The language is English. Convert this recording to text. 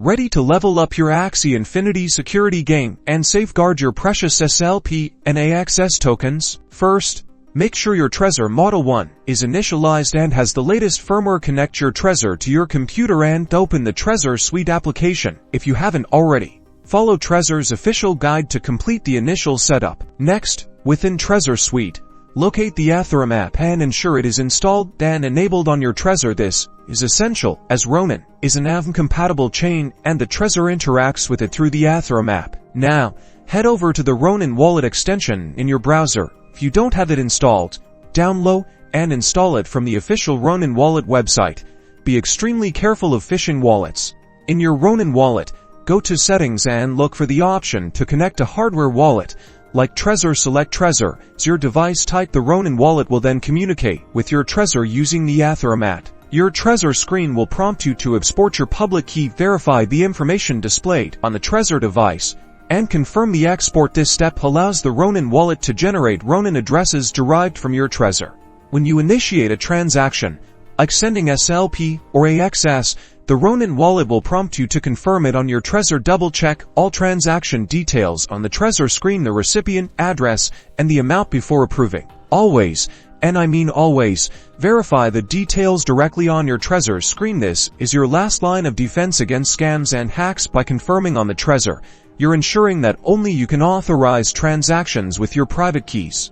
Ready to level up your Axie Infinity security game and safeguard your precious SLP and AXS tokens? First, make sure your Trezor Model One is initialized and has the latest firmware. Connect your Trezor to your computer and open the Trezor Suite application if you haven't already. Follow Trezor's official guide to complete the initial setup. Next, within Trezor Suite, locate the Ethereum App and ensure it is installed and enabled on your Trezor. This is essential, as Ronin is an AVM-compatible chain and the Trezor interacts with it through the Ethereum App. Now, head over to the Ronin wallet extension in your browser. If you don't have it installed, download and install it from the official Ronin wallet website. Be extremely careful of phishing wallets. In your Ronin wallet, go to Settings and look for the option to connect a hardware wallet. Like Trezor, select Trezor as your device type. The Ronin wallet will then communicate with your Trezor using the Ethereum App. Your Trezor screen will prompt you to export your public key, verify the information displayed on the Trezor device, and confirm the export. This step allows the Ronin wallet to generate Ronin addresses derived from your Trezor. When you initiate a transaction, like sending SLP or AXS, the Ronin wallet will prompt you to confirm it on your Trezor. Double-check all transaction details on the Trezor screen, the recipient address, and the amount before approving. Always, and I mean always, verify the details directly on your Trezor screen. This is your last line of defense against scams and hacks. By confirming on the Trezor, you're ensuring that only you can authorize transactions with your private keys.